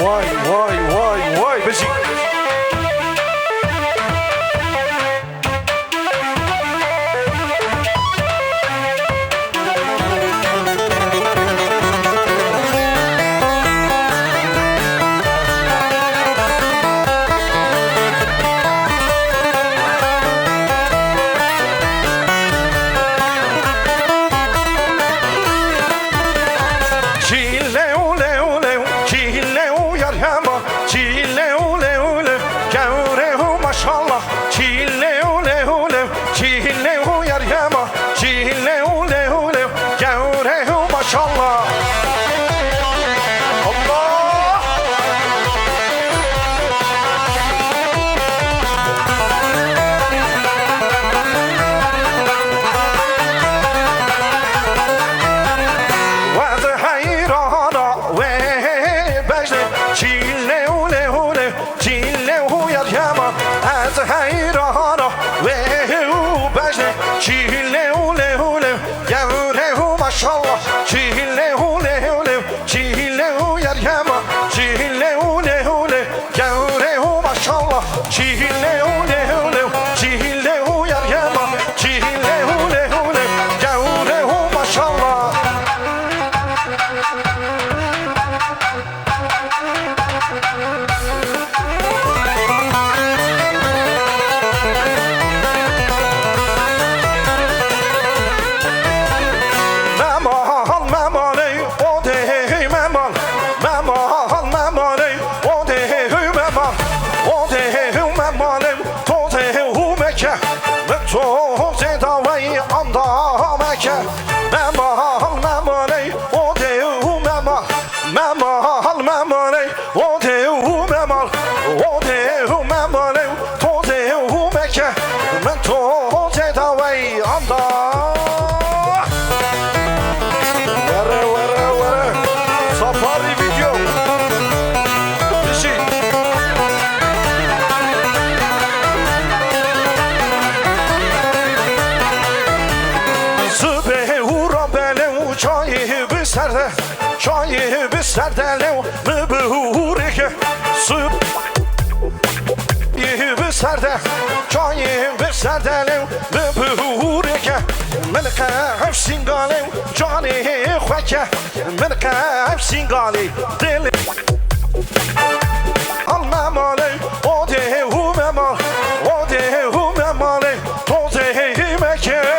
vay beşik. Serdelev mı buhurike Süp Yihü serde Çayı bir serdelev mı buhurike Melike hepsin galev Cani khweke Melike hepsin galev Deli Alma male O de hume mal O de hume male Toze himeke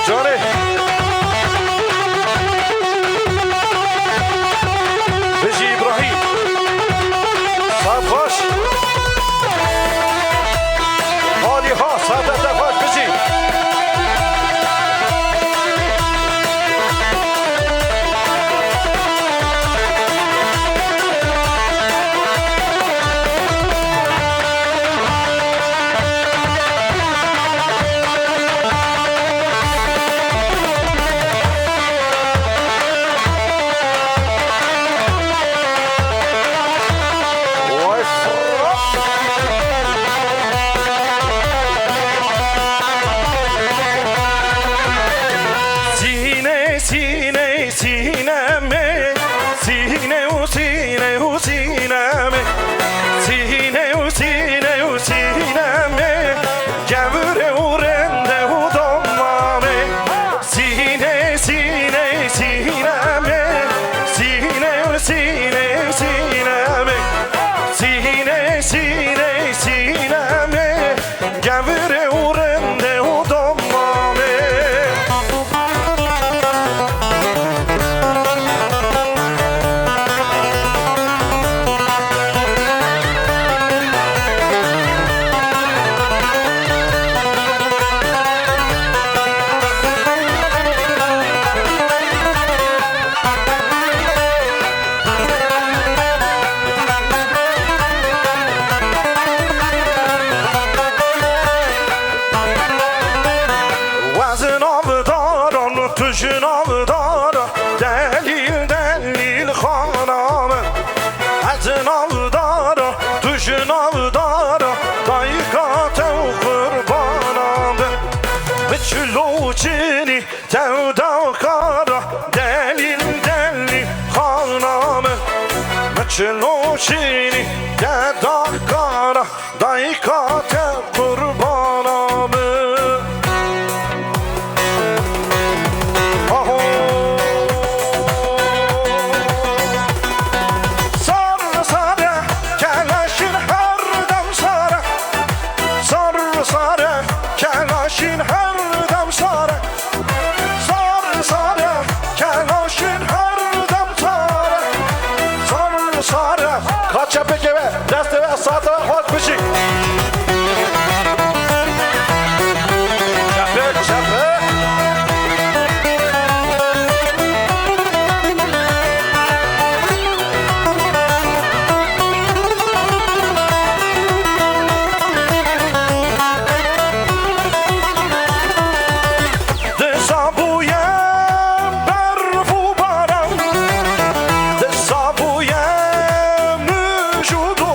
جانه بجی ابراهیم صفاش حالی ها سعادت دفاش بجی چلوچینی دادکارا دایکات قربانامه سر سره کلاشین هر دم سره سر سره کلاشین هر دم سره سر سره کلاشین هر دم سره سر سره کاچه بگه دست به ساعت خود بشی چپه چپه Judo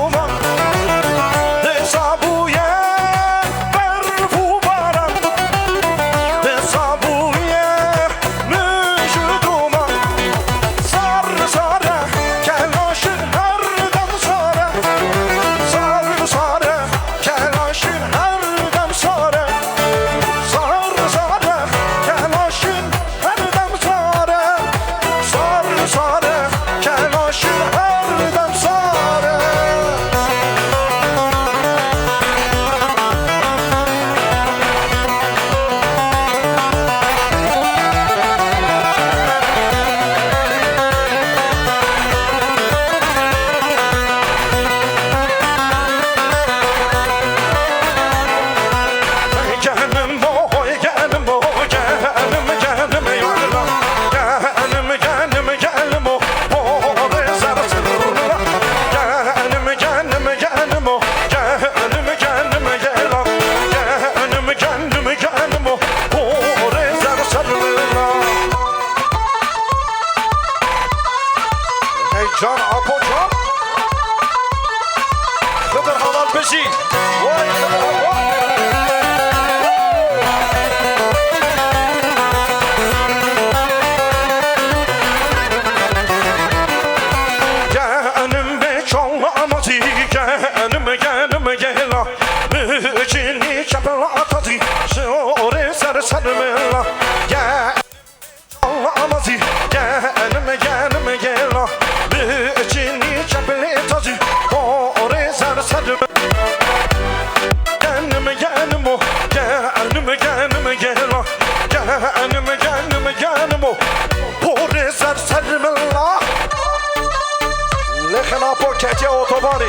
Pikachu, kecie otobany.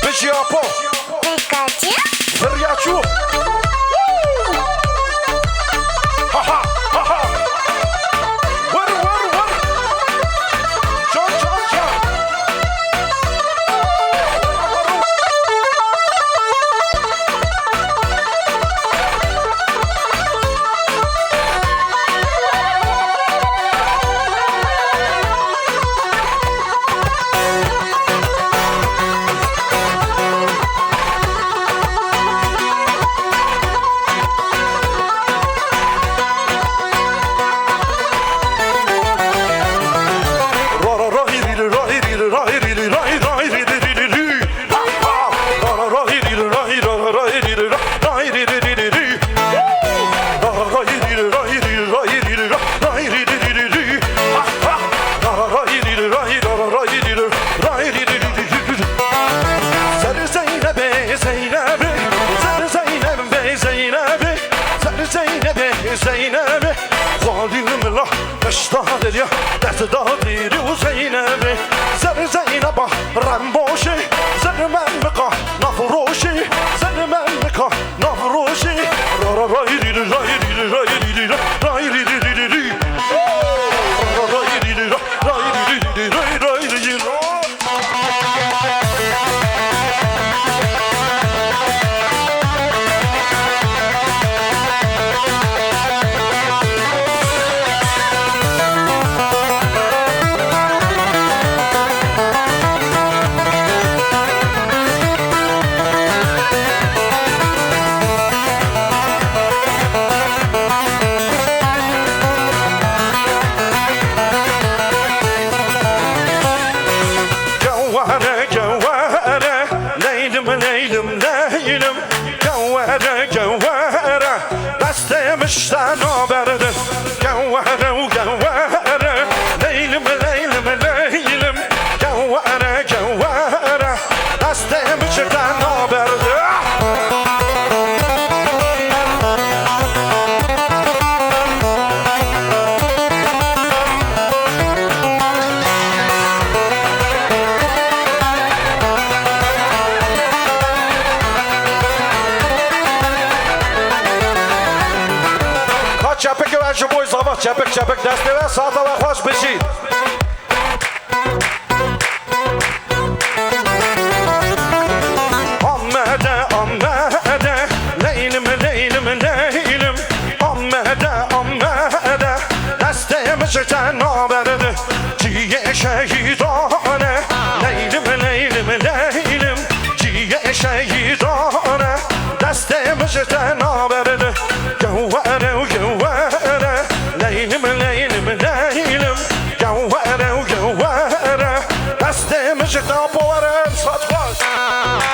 Pikachu. Pikachu? Wariaciu. Haha, haha. Waru, waru, waru. Ciao, ciao, ciao. Zeynep'e Zalim la Eştadır ya Desdadir u Zeynep'e Zeynep'e Remboşi Zermenmika Nafroşi Zermenmika Nafroşi Ra ra ra iri ra iri ra iri ra ra iri iri iri ra ra iri ra ra iri iri ra iri ra Müşten haberdir Gevhere u gevhere Leylim leylim leylim Gevhere gevhere Deste müşten haberdir چپک و شبوی صبح چپک چپک دسته و ساعت و خوش بشید آمده آمده لیلم لیلم لیلم آمده آمده دسته مشتن آورده جیه شهیدانه لیلم لیلم لیلم جیه شهیدانه دسته مشتن آورده جوهره و جوهره لیلم لیلم لیلم جوهره و جوهره دسته مشتن آورده صد خوش